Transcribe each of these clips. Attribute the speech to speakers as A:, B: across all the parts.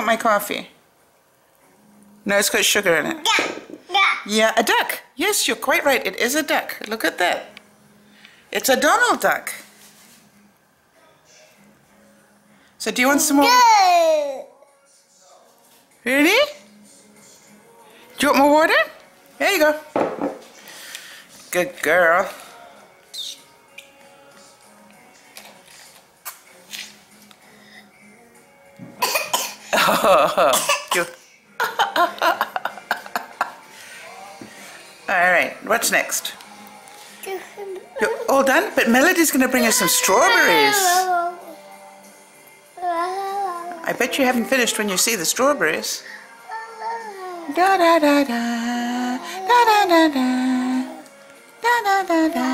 A: My coffee. No, it's got sugar in it. Yeah, a duck. Yes, you're quite right. It is a duck. Look at that. It's a Donald duck. So do you want some more? Really? Do you want more water? There you go. Good girl. Alright, what's next? You're all done? But Melody's going to bring us some strawberries. I bet you haven't finished when you see the strawberries. Da da da da da da da da da da da da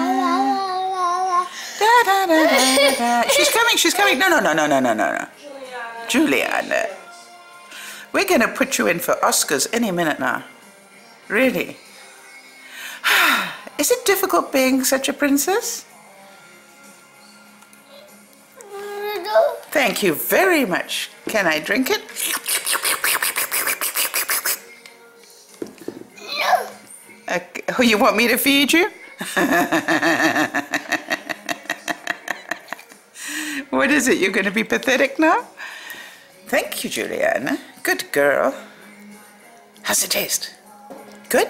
A: da da da. She's coming. No. Julianna. We're going to put you in for Oscars any minute now. Really? Is it difficult being such a princess? Thank you very much. Can I drink it? Okay. Oh, you want me to feed you? What is it? You're going to be pathetic now? Thank you, Julianna. Good girl. How's it taste? Good?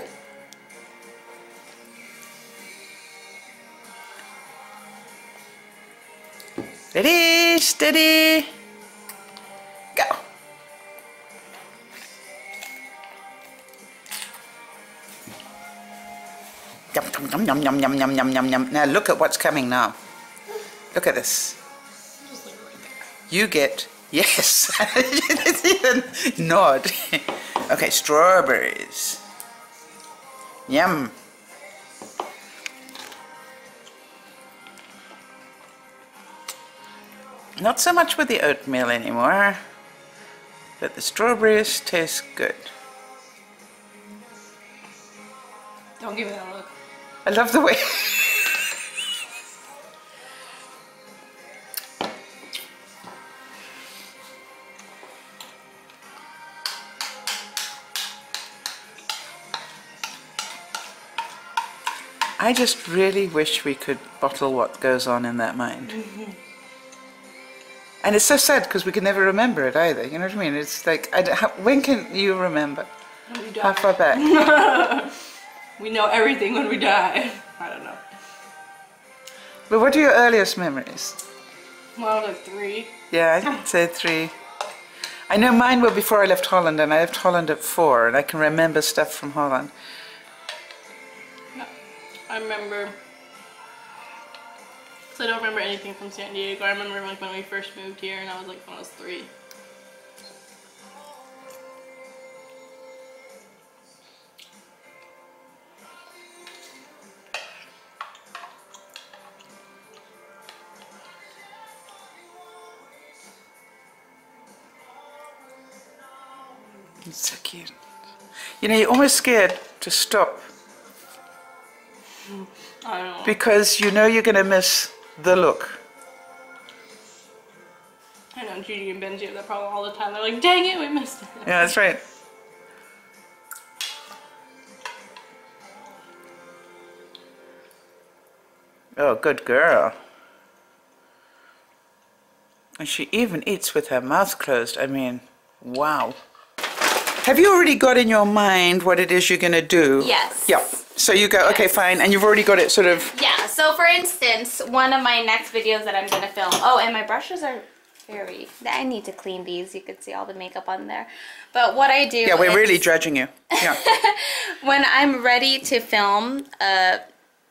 A: Steady, steady. Go. Yum, yum, yum, yum, yum, yum, yum, yum. Now look at what's coming now. Look at this. You get, yes. It's even nod. Okay, strawberries. Yum. Not so much with the oatmeal anymore, but the strawberries taste good.
B: Don't give me that look.
A: I love the way. I just really wish we could bottle what goes on in that mind. Mm-hmm. And it's so sad because we can never remember it either. You know what I mean? It's like, when can you remember?
B: When we die.
A: How far back?
B: We know everything when we die. I don't know.
A: But what are your earliest memories?
B: Well, like 3.
A: Yeah, I'd say 3. I know mine were before I left Holland, and I left Holland at 4, and I can remember stuff from Holland.
B: I remember, so I don't remember anything from San Diego. I remember like when we first moved here, and I was like when I was 3.
A: It's so cute. You know, you're almost scared to stop.
B: I don't know.
A: Because you know you're going to miss the look.
B: I know Judy and Benji have that problem all the time. They're like, dang it, we missed it.
A: Yeah, that's right. Oh, good girl. And she even eats with her mouth closed. I mean, wow. Have you already got in your mind what it is you're going to do?
C: Yes.
A: Yeah. So you go, okay, fine, and you've already got it sort of...
C: Yeah, so for instance, one of my next videos that I'm going to film... Oh, and my brushes are very... I need to clean these. You can see all the makeup on there. But what I do
A: Yeah, we're really judging you. Yeah.
C: When I'm ready to film a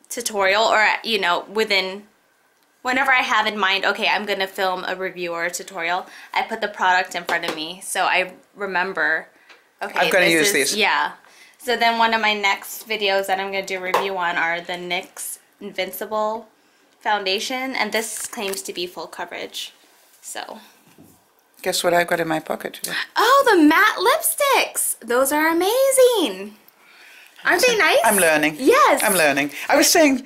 C: tutorial or, you know, whenever I have in mind, okay, I'm going to film a review or a tutorial, I put the product in front of me. So I remember, okay,
A: I'm going to use these.
C: Yeah. So then one of my next videos that I'm going to do a review on are the NYX Invincible Foundation. And this claims to be full coverage. So.
A: Guess what I got in my pocket today?
C: Oh, the matte lipsticks. Those are amazing. Aren't they nice?
A: I'm learning.
C: Yes.
A: I'm learning. I was saying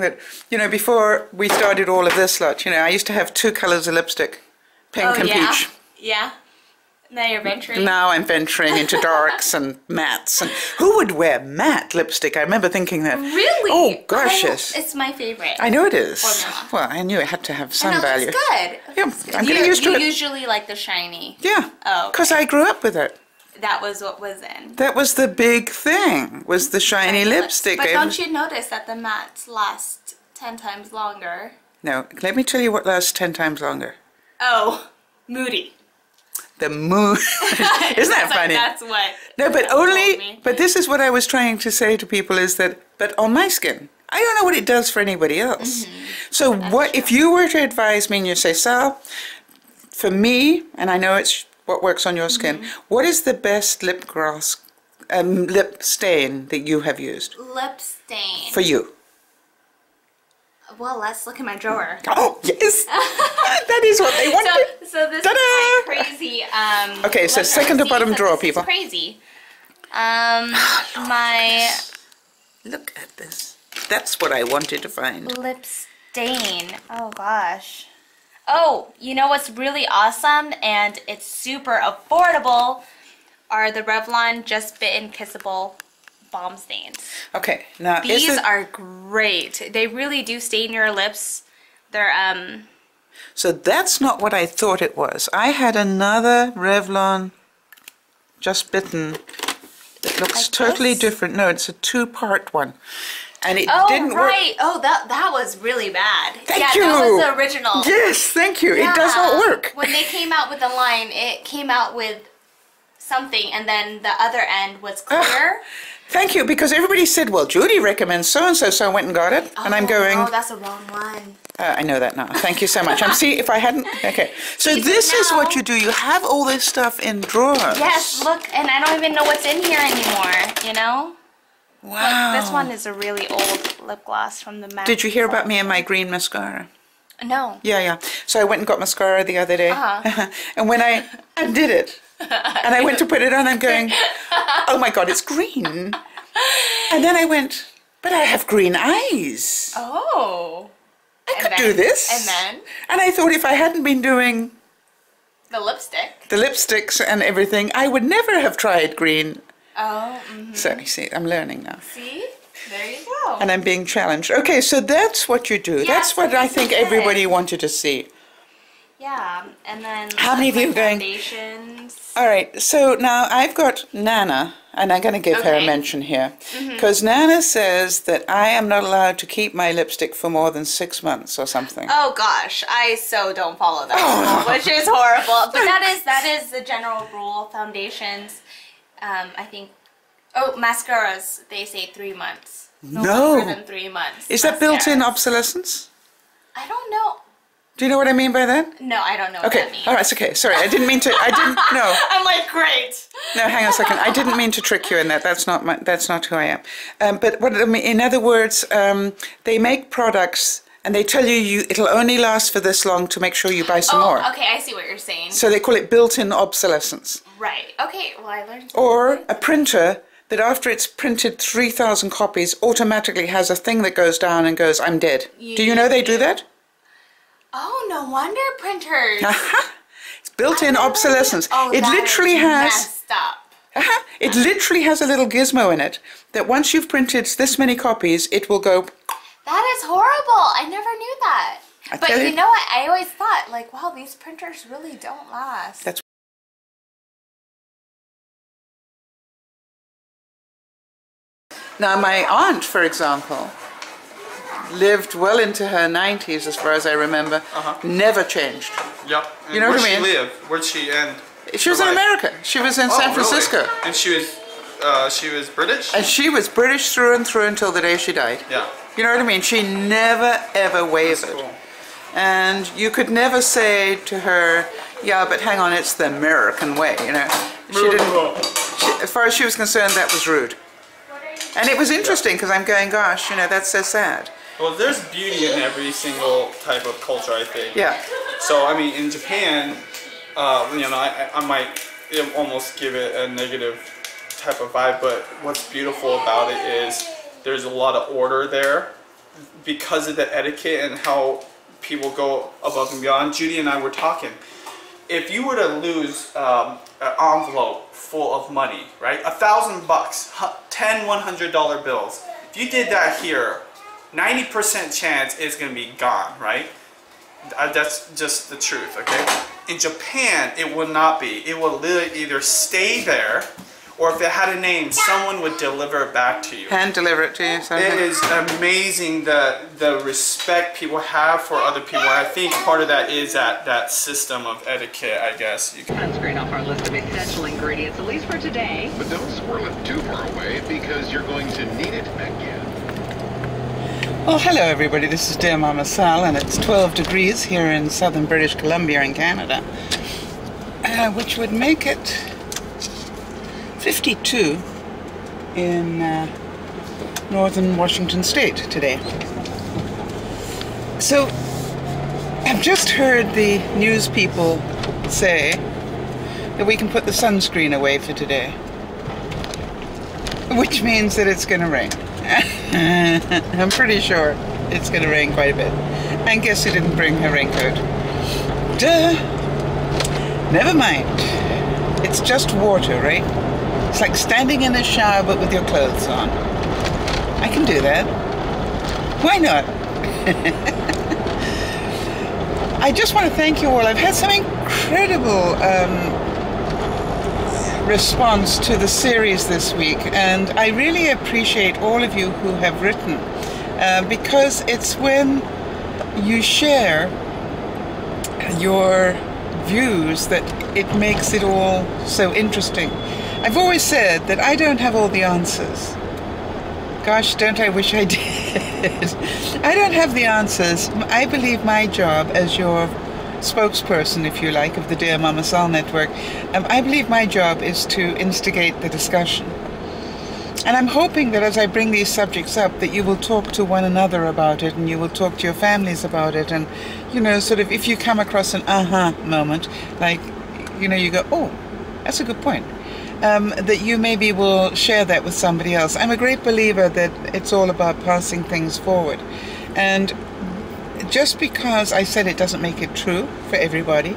A: that, you know, before we started all of this lot, you know, I used to have 2 colors of lipstick, pink and peach.
C: Yeah. Now you're venturing.
A: Now I'm venturing into darks and mattes. And who would wear matte lipstick? I remember thinking that.
C: Really?
A: Oh, gosh, yes.
C: It's my favorite.
A: I know it is.
C: Formula.
A: Well, I knew it had to have some
C: and it
A: value.
C: looks good.
A: Yeah, I'm getting used to it.
C: You usually like the shiny.
A: Yeah.
C: Oh.
A: Because I grew up with it.
C: That was what was in.
A: That was the big thing, was the shiny lipstick.
C: But don't you notice that the mattes last 10 times longer?
A: No, let me tell you what lasts 10 times longer.
C: Oh, Moody.
A: The moon. Isn't that funny?
C: That's what.
A: No, but only, but this is what I was trying to say to people is that, but on my skin, I don't know what it does for anybody else. So what, if you were to advise me and you say, Sal, for me, and I know it's what works on your skin, what is the best lip gloss, lip stain that you have used?
C: Lip stain.
A: For you.
C: Well, let's look in my drawer.
A: Oh, yes. That is what they wanted.
C: So this is my crazy.
A: Okay, so second to bottom drawer, people.
C: Crazy. My
A: Look at this. That's what I wanted to find.
C: lip stain. Oh gosh. Oh, you know what's really awesome and it's super affordable are the Revlon Just Bitten Kissable Balm Stains.
A: Okay, now
C: These are great. They really do stain your lips. They're
A: So that's not what I thought it was. I had another Revlon Just Bitten that looks
C: Like
A: totally
C: this?
A: different. No, it's a 2-part one. And it
C: oh
A: didn't work.
C: right. Oh that was really bad.
A: Thank
C: yeah,
A: you.
C: that was the original.
A: Yes, thank you.
C: Yeah.
A: It does not work.
C: When they came out with the line, it came out with something and then the other end was clear.
A: Thank you, because everybody said, well, Judy recommends so-and-so, so I went and got it. And I'm going,
C: Oh, that's the wrong one.
A: I know that now. Thank you so much. See, if I hadn't, okay. So this is what you do. You have all this stuff in drawers.
C: Yes, look, and I don't even know what's in here anymore, you know?
A: Wow.
C: Look, this one is a really old lip gloss from the MAC.
A: Did you hear about me and my green mascara?
C: No.
A: Yeah. So I went and got mascara the other day. And when I did it, and I went to put it on, I'm going, oh my God, it's green. And then I went, but I have green eyes.
C: Oh.
A: I could do this.
C: And then?
A: And I thought if I hadn't been doing
C: The lipstick.
A: the lipsticks and everything, I would never have tried green.
C: Oh,
A: So you see, I'm learning now.
C: See? There you go.
A: And I'm being challenged. Okay, so that's what you do. That's what I think everybody wanted to see.
C: Yeah, and then
A: How many of you are going?
C: Foundations.
A: All right, so now I've got Nana, and I'm going to give her a mention here. Because Nana says that I am not allowed to keep my lipstick for more than 6 months or something.
C: Oh gosh, I so don't follow that rule, which is horrible. But that is the general rule. Foundations, I think. Oh, mascaras, they say 3 months. No longer than 3 months.
A: Is that built-in obsolescence?
C: I don't know.
A: Do you know what I mean by that?
C: No, I don't know what that means.
A: All right, it's okay. Sorry, I didn't mean to. I didn't. No.
C: I'm like, great.
A: No, hang on a second. I didn't mean to trick you in that. That's not who I am. But what I mean, in other words, they make products and they tell you it'll only last for this long to make sure you buy some more.
C: Okay, I see what you're saying.
A: So they call it built-in obsolescence.
C: Right. Okay. Well, I learned.
A: Or a printer that after it's printed 3,000 copies automatically has a thing that goes down and goes, I'm dead. Do you know they do that?
C: Oh, no wonder printers.
A: It's built-in obsolescence. It literally has.
C: Messed up.
A: It literally has a little gizmo in it that once you've printed this many copies, it will go.
C: That is horrible. I never knew that. But you know what? I always thought, like, wow, these printers really don't last.
A: That's now my aunt, for example, lived well into her 90s, as far as I remember. Never changed.
D: Yep. And
A: You know what I mean?
D: Where'd she live? Where'd she end?
A: She was in America. She was in San Francisco.
D: Really? And she was British?
A: And she was British through and through until the day she died.
D: Yeah.
A: You know what I mean? She never, ever wavered.
D: Cool.
A: And you could never say to her, yeah, but hang on, it's the American way, you know. She didn't, as far as she was concerned, that was rude. And it was interesting because I'm going, gosh, you know, that's so sad.
D: Well, there's beauty in every single type of culture, I think.
A: Yeah.
D: So I mean, in Japan, you know, I might almost give it a negative type of vibe, but what's beautiful about it is there's a lot of order there because of the etiquette and how people go above and beyond. Judy and I were talking. If you were to lose an envelope full of money, right, $1,000, 10 $100 bills, if you did that here, 90% chance it's going to be gone, right? That's just the truth, okay? In Japan, it will not be. It will literally either stay there, or if it had a name, someone would deliver it back to you.
A: Hand deliver it to you. So
D: it is amazing the respect people have for other people. And I think part of that is that system of etiquette, I guess.
E: Sunscreen off our list of essential ingredients, at least for today.
F: But don't swirl it too far away because you're going to need it again.
A: Well, hello everybody, this is Dear Mama Sal, and it's 12 degrees here in southern British Columbia in Canada, which would make it 52 in northern Washington state today. So, I've just heard the news people say that we can put the sunscreen away for today, which means that it's going to rain. I'm pretty sure it's going to rain quite a bit. And guess who didn't bring her raincoat? Duh! Never mind. It's just water, right? It's like standing in a shower but with your clothes on. I can do that. Why not? I just want to thank you all. I've had some incredible response to the series this week, and I really appreciate all of you who have written, because it's when you share your views that it makes it all so interesting. I've always said that I don't have all the answers. Gosh, don't I wish I did. I don't have the answers. I believe my job as your spokesperson, if you like, of the Dear Mama Sal Network, I believe my job is to instigate the discussion. And I'm hoping that as I bring these subjects up, that you will talk to one another about it, and you will talk to your families about it, and, you know, sort of, if you come across an aha moment, like, you know, you go, oh, that's a good point, that you maybe will share that with somebody else. I'm a great believer that it's all about passing things forward. And just because I said it doesn't make it true for everybody.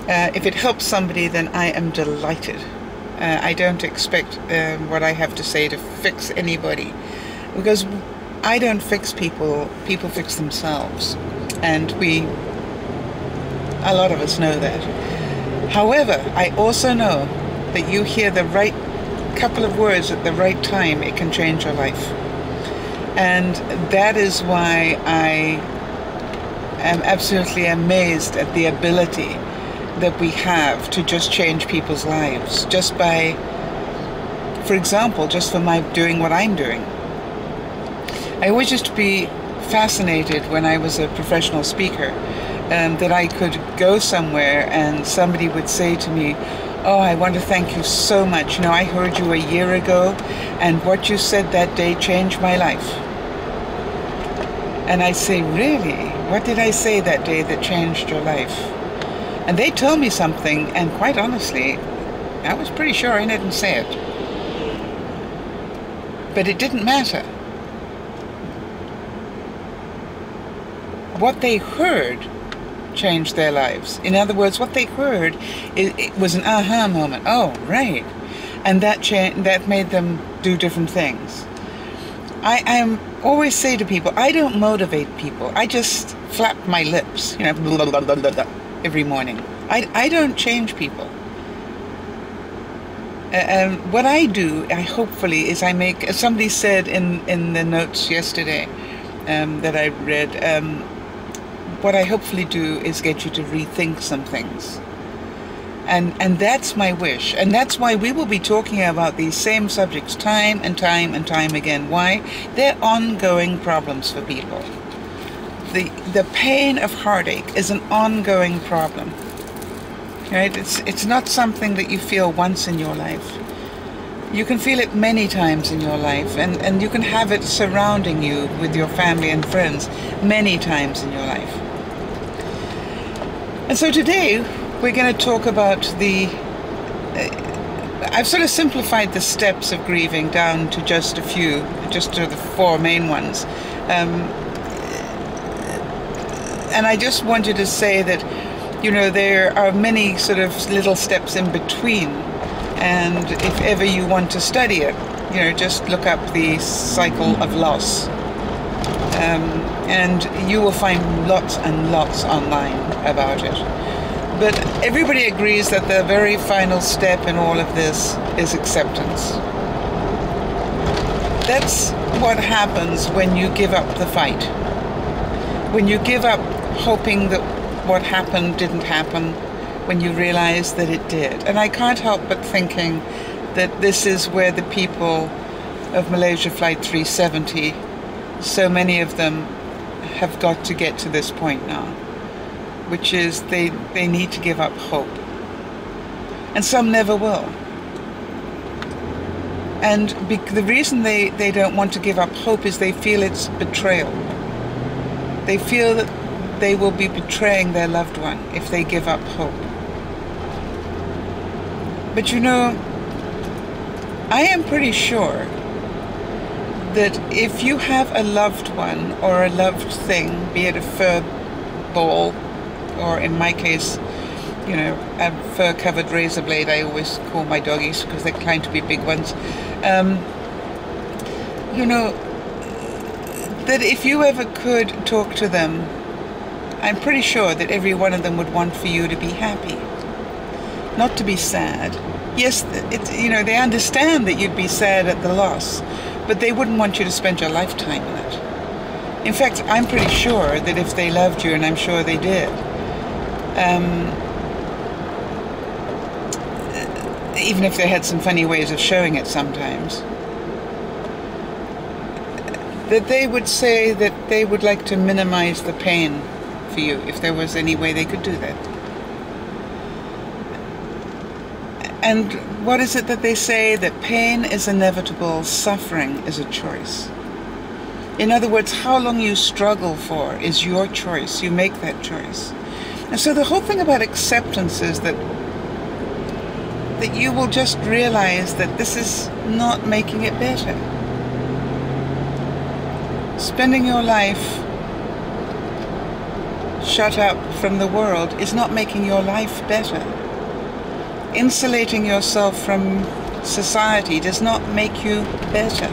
A: If it helps somebody, then I am delighted. I don't expect what I have to say to fix anybody, because I don't fix people, people fix themselves. And a lot of us know that. However, I also know that you hear the right couple of words at the right time, it can change your life. And that is why I am absolutely amazed at the ability that we have to just change people's lives, just by, for example, just for my doing what I'm doing. I always used to be fascinated when I was a professional speaker, that I could go somewhere and somebody would say to me, oh, I want to thank you so much. You know, I heard you a year ago, and what you said that day changed my life. And I'd say, really? What did I say that day that changed your life? And they told me something, and quite honestly, I was pretty sure I didn't say it. But it didn't matter. What they heard changed their lives. In other words, what they heard, it was an aha moment. Oh, right. And that made them do different things. I always say to people, I don't motivate people. I just flap my lips, you know, blah, blah, blah, blah, blah, every morning. I don't change people. What I do, hopefully, is I make, as somebody said in the notes yesterday that I read, what I hopefully do is get you to rethink some things. And that's my wish. And that's why we will be talking about these same subjects time and time and time again. Why? They're ongoing problems for people. The pain of heartache is an ongoing problem. Right? It's not something that you feel once in your life. You can feel it many times in your life, and you can have it surrounding you with your family and friends many times in your life. And so today we're going to talk about I've sort of simplified the steps of grieving down to just a few, just to the 4 main ones. And I just wanted to say that, you know, there are many sort of little steps in between. And if ever you want to study it, you know, just look up the cycle of loss. And you will find lots and lots online about it. But everybody agrees that the very final step in all of this is acceptance. That's what happens when you give up the fight. When you give up hoping that what happened didn't happen, when you realize that it did. And I can't help but thinking that this is where the people of Malaysia Flight 370, so many of them have got to get to this point now, which is they need to give up hope. And some never will. And the reason they don't want to give up hope is they feel it's betrayal. They feel that they will be betraying their loved one if they give up hope. But you know, I am pretty sure that if you have a loved one or a loved thing, be it a fur ball, or in my case, you know, a fur-covered razor blade, I always call my doggies because they're claimed to be big ones. You know, that if you ever could talk to them, I'm pretty sure that every one of them would want for you to be happy, not to be sad. Yes, you know, they understand that you'd be sad at the loss, but they wouldn't want you to spend your lifetime in it. In fact, I'm pretty sure that if they loved you, and I'm sure they did, even if they had some funny ways of showing it sometimes, that they would say that they would like to minimize the pain for you if there was any way they could do that. And what is it that they say? That pain is inevitable, suffering is a choice. In other words, how long you struggle for is your choice. You make that choice. And so the whole thing about acceptance is that you will just realize that this is not making it better. Spending your life shut up from the world is not making your life better. Insulating yourself from society does not make you better.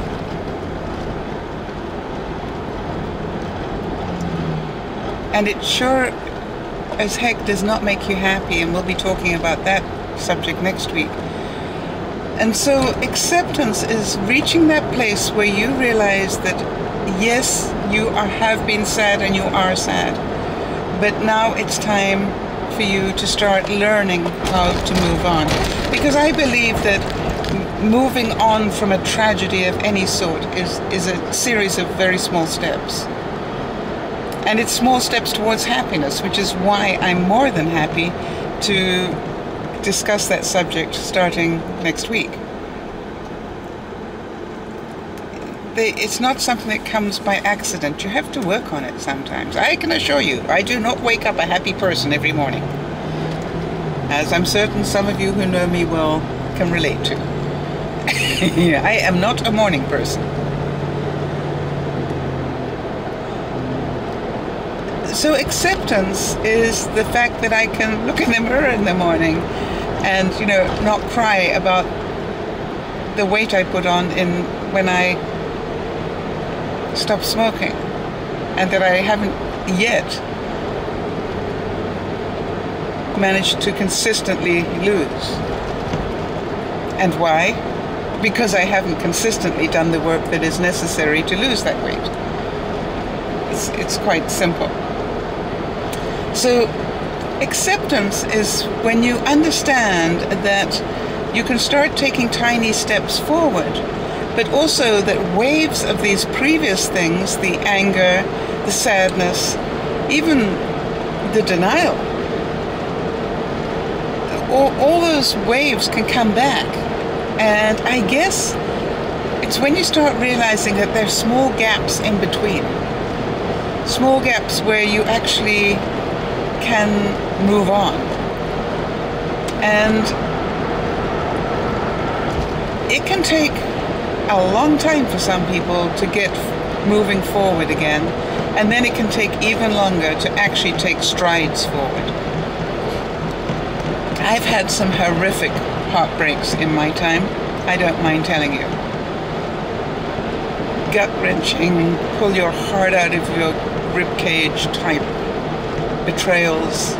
A: And it sure as heck does not make you happy, and we'll be talking about that subject next week. And so acceptance is reaching that place where you realize that yes, you have been sad and you are sad, but now it's time for you to start learning how to move on. Because I believe that moving on from a tragedy of any sort is a series of very small steps. And it's small steps towards happiness, which is why I'm more than happy to discuss that subject starting next week. It's not something that comes by accident. You have to work on it sometimes. I can assure you, I do not wake up a happy person every morning, as I'm certain some of you who know me well can relate to. I am not a morning person. So acceptance is the fact that I can look in the mirror in the morning and, you know, not cry about the weight I put on when I stopped smoking, and that I haven't yet managed to consistently lose. And why? Because I haven't consistently done the work that is necessary to lose that weight. It's quite simple. So acceptance is when you understand that you can start taking tiny steps forward, but also that waves of these previous things, the anger, the sadness, even the denial, all those waves can come back. And I guess it's when you start realizing that there's small gaps in between. Small gaps where you actually can move on. And it can take a long time for some people to get moving forward again, and then it can take even longer to actually take strides forward. I've had some horrific heartbreaks in my time, I don't mind telling you. Gut-wrenching, pull your heart out of your ribcage type betrayals.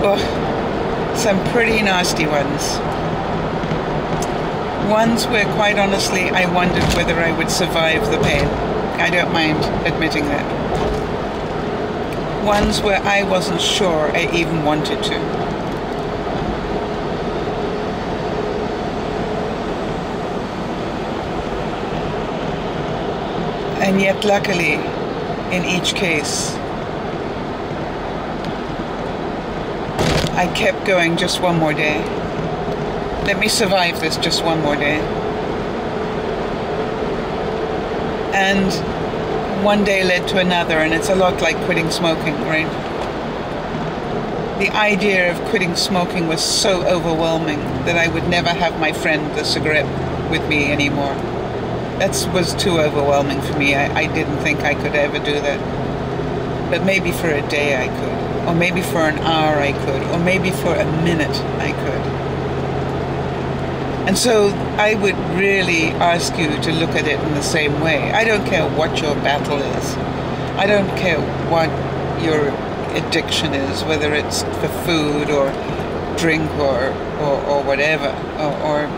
A: Oh, some pretty nasty ones. Ones where, quite honestly, I wondered whether I would survive the pain. I don't mind admitting that. Ones where I wasn't sure I even wanted to. And yet, luckily, in each case, I kept going just one more day. Let me survive this just one more day. And one day led to another, and it's a lot like quitting smoking, right? The idea of quitting smoking was so overwhelming that I would never have my friend the cigarette with me anymore. That was too overwhelming for me. I didn't think I could ever do that. But maybe for a day I could, or maybe for an hour I could, or maybe for a minute I could. And so I would really ask you to look at it in the same way. I don't care what your battle is. I don't care what your addiction is, whether it's for food or drink or whatever, or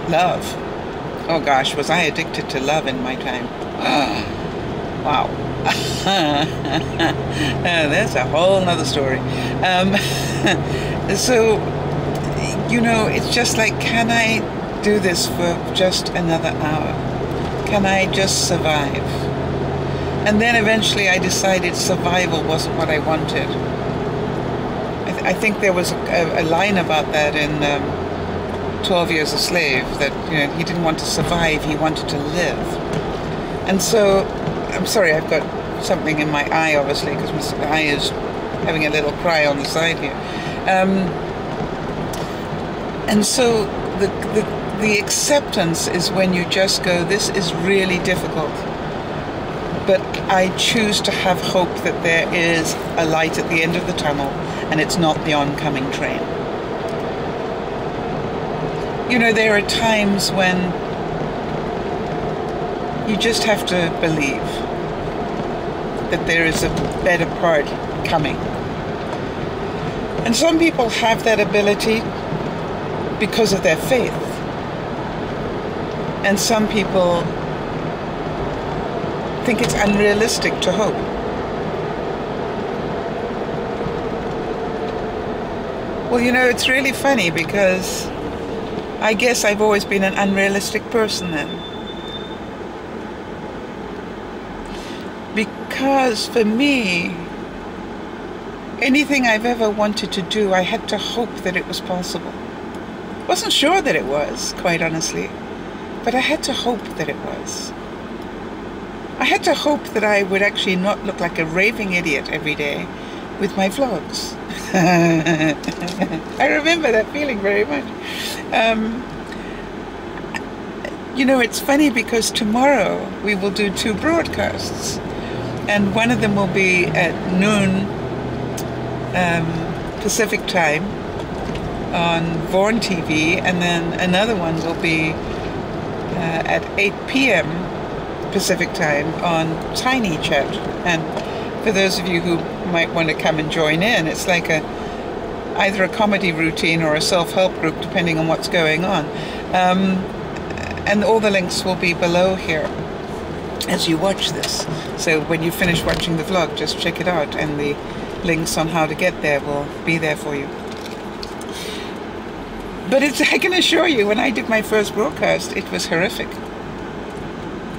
A: love. Oh gosh, was I addicted to love in my time? Wow. That's a whole nother story. So, you know, it's just like, can I do this for just another hour? Can I just survive? And then eventually I decided survival wasn't what I wanted. I think there was a line about that in 12 Years a Slave, that, you know, he didn't want to survive, he wanted to live. And so, I'm sorry, I've got something in my eye, obviously, because my eye is having a little cry on the side here. And so the acceptance is when you just go, this is really difficult, but I choose to have hope that there is a light at the end of the tunnel, and it's not the oncoming train. You know, there are times when you just have to believe that there is a better part coming. And some people have that ability because of their faith. And some people think it's unrealistic to hope. Well, you know, it's really funny, because I guess I've always been an unrealistic person then. Because for me, anything I've ever wanted to do, I had to hope that it was possible. Wasn't sure that it was, quite honestly, but I had to hope that it was. I had to hope that I would actually not look like a raving idiot every day with my vlogs. I remember that feeling very much. You know, it's funny, because tomorrow we will do 2 broadcasts, and one of them will be at noon Pacific time on Vaughan TV, and then another one will be at 8 p.m. Pacific time on Tiny Chat. And for those of you who might want to come and join in, it's like either a comedy routine or a self-help group, depending on what's going on. And all the links will be below here as you watch this. So when you finish watching the vlog, just check it out, and the links on how to get there will be there for you. But I can assure you, when I did my first broadcast, it was horrific.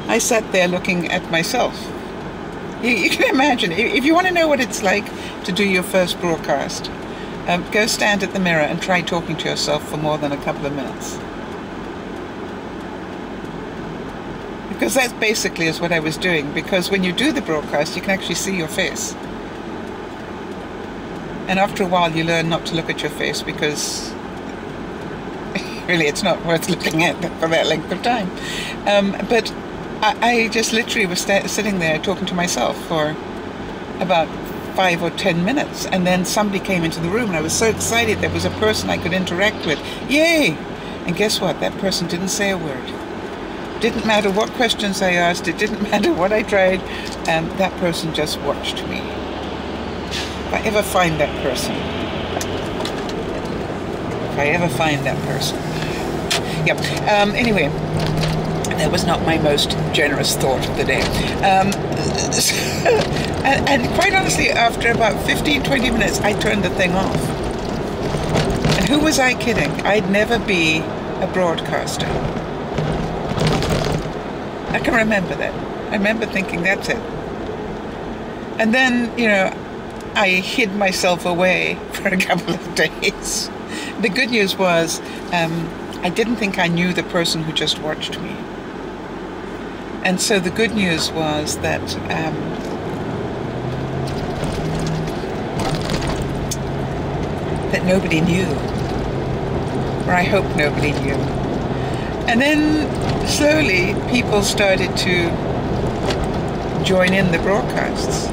A: I sat there looking at myself. You can imagine, if you want to know what it's like to do your first broadcast, go stand at the mirror and try talking to yourself for more than a couple of minutes. Because that basically is what I was doing, because when you do the broadcast, you can actually see your face. And after a while you learn not to look at your face, because really it's not worth looking at for that length of time. But I just literally was sitting there talking to myself for about 5 or 10 minutes, and then somebody came into the room and I was so excited there was a person I could interact with. Yay! And guess what? That person didn't say a word. Didn't matter what questions I asked, it didn't matter what I tried, and that person just watched me. If I ever find that person. Yep. Anyway, that was not my most generous thought of the day. And quite honestly, after about 15-20 minutes, I turned the thing off. And who was I kidding? I'd never be a broadcaster. I can remember that. I remember thinking, that's it. And then, you know, I hid myself away for a couple of days. The good news was, I didn't think I knew the person who just watched me. And so the good news was that that nobody knew, or I hope nobody knew. And then slowly people started to join in the broadcasts.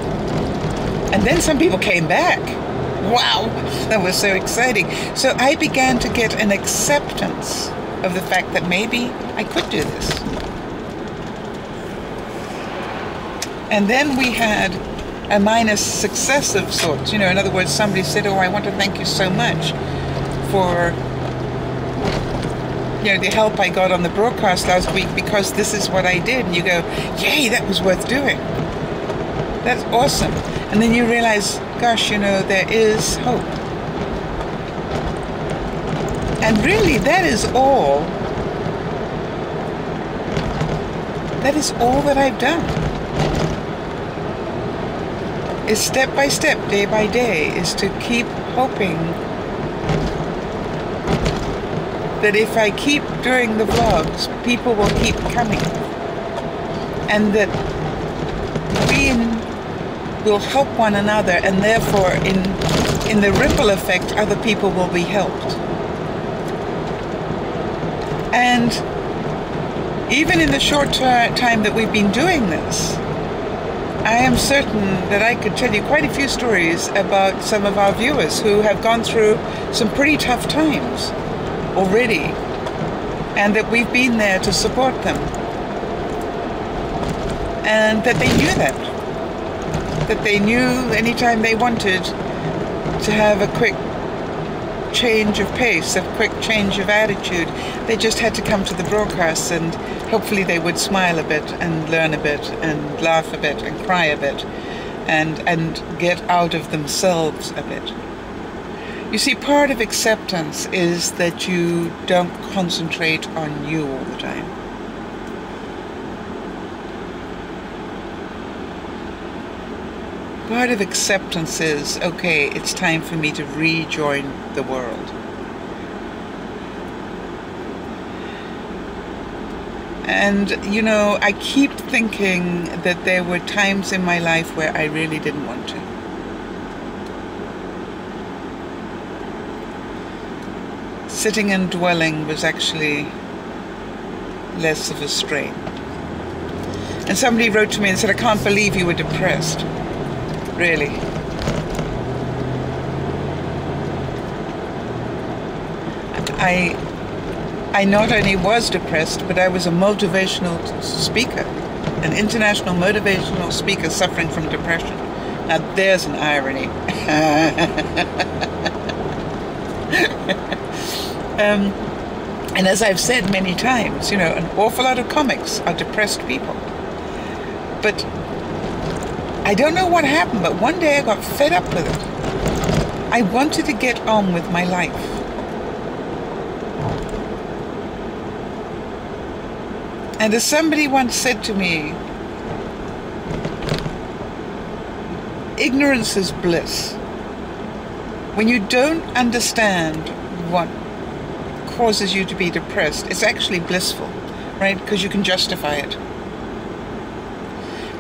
A: And then some people came back. Wow, that was so exciting. So I began to get an acceptance of the fact that maybe I could do this. And then we had a minor success of sorts. You know, in other words, somebody said, oh, I want to thank you so much for, you know, the help I got on the broadcast last week, because this is what I did. And you go, yay, that was worth doing. That's awesome. And then you realize, gosh, you know, there is hope. And really, that is all that I've done. Is step by step, day by day, is to keep hoping that if I keep doing the vlogs, people will keep coming. And that we will help one another, and therefore in the ripple effect, other people will be helped. And even in the short time that we've been doing this, I am certain that I could tell you quite a few stories about some of our viewers who have gone through some pretty tough times already, and that we've been there to support them, and that they knew that they knew anytime they wanted to have a quick change of pace, a quick change of attitude, they just had to come to the broadcasts, and hopefully they would smile a bit and learn a bit and laugh a bit and cry a bit and get out of themselves a bit. You see, part of acceptance is that you don't concentrate on you all the time. Part of acceptance is, okay, it's time for me to rejoin the world. And, you know, I keep thinking that there were times in my life where I really didn't want to. Sitting and dwelling was actually less of a strain. And somebody wrote to me and said, I can't believe you were depressed. Really. I not only was depressed, but I was a motivational speaker, an international motivational speaker suffering from depression. Now there's an irony. And as I've said many times, you know, an awful lot of comics are depressed people. But I don't know what happened, but one day I got fed up with it. I wanted to get on with my life. And as somebody once said to me, ignorance is bliss. When you don't understand what causes you to be depressed, it's actually blissful, right? Because you can justify it.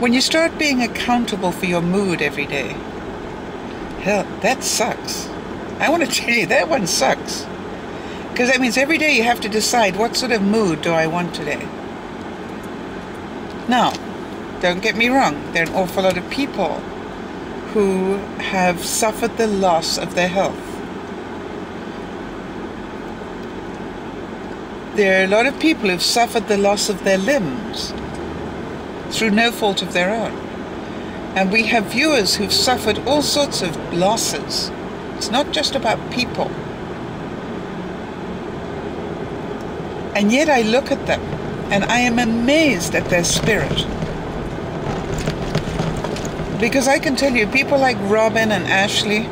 A: When you start being accountable for your mood every day, hell, that sucks. I want to tell you, that one sucks. Because that means every day you have to decide, what sort of mood do I want today? Now, don't get me wrong, there are an awful lot of people who have suffered the loss of their health. There are a lot of people who've suffered the loss of their limbs through no fault of their own. And we have viewers who've suffered all sorts of losses. It's not just about people. And yet I look at them and I am amazed at their spirit. Because I can tell you, people like Robin and Ashley,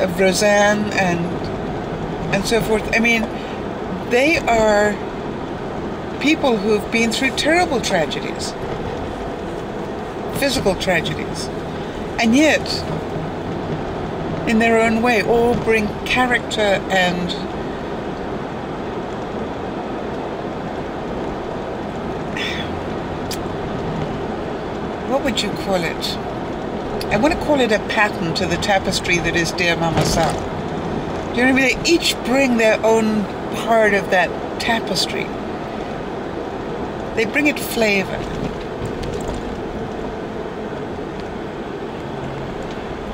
A: of Roseanne and so forth, I mean, they are people who've been through terrible tragedies, physical tragedies, and yet, in their own way, all bring character and what would you call it? I want to call it a pattern to the tapestry that is Dear Mama Sal. Do you know what I mean? They each bring their own part of that tapestry. They bring it flavor.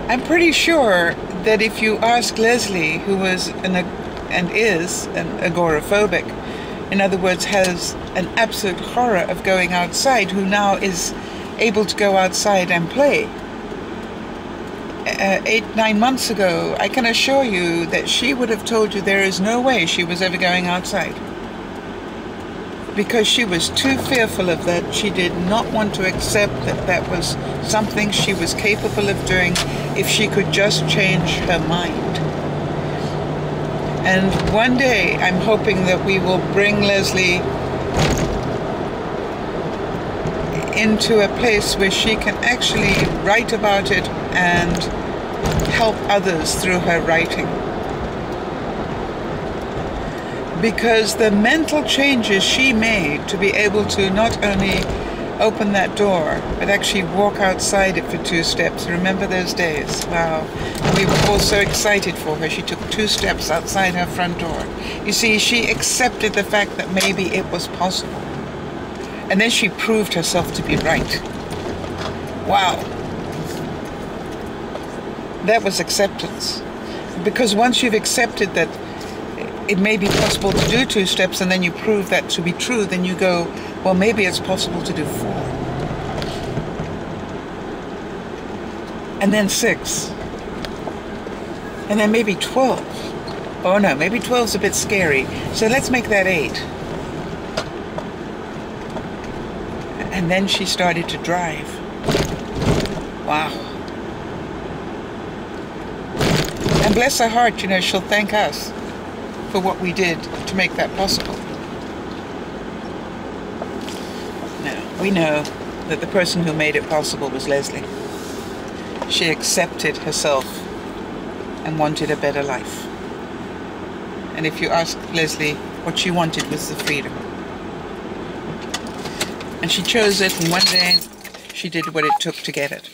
A: I'm pretty sure that if you ask Leslie, who was and is an agoraphobic, in other words, has an absolute horror of going outside, who now is able to go outside and play, 8-9 months ago, I can assure you that she would have told you there is no way she was ever going outside. Because she was too fearful of that. She did not want to accept that that was something she was capable of doing if she could just change her mind. And one day, I'm hoping that we will bring Leslie into a place where she can actually write about it and help others through her writing. Because the mental changes she made to be able to not only open that door, but actually walk outside it for 2 steps. Remember those days? Wow. And we were all so excited for her. She took 2 steps outside her front door. You see, she accepted the fact that maybe it was possible. And then she proved herself to be right. Wow. That was acceptance. Because once you've accepted that it may be possible to do 2 steps and then you prove that to be true, then you go, well, maybe it's possible to do 4. And then 6. And then maybe 12. Oh no, maybe 12's a bit scary. So let's make that 8. And then she started to drive. Wow. And bless her heart, you know, she'll thank us for what we did to make that possible. Now, we know that the person who made it possible was Leslie. She accepted herself and wanted a better life. And if you ask Leslie, what she wanted was the freedom. And she chose it, and one day she did what it took to get it.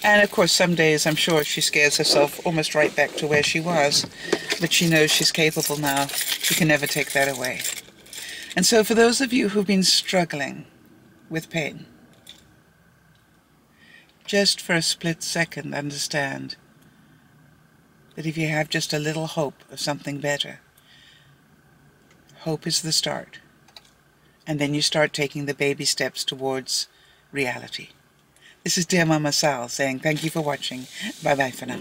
A: And of course, some days I'm sure she scares herself almost right back to where she was, but she knows she's capable now. She can never take that away. And so for those of you who've been struggling with pain, just for a split second understand that if you have just a little hope of something better, hope is the start. And then you start taking the baby steps towards reality. This is Dear Mama Sal saying thank you for watching. Bye-bye for now.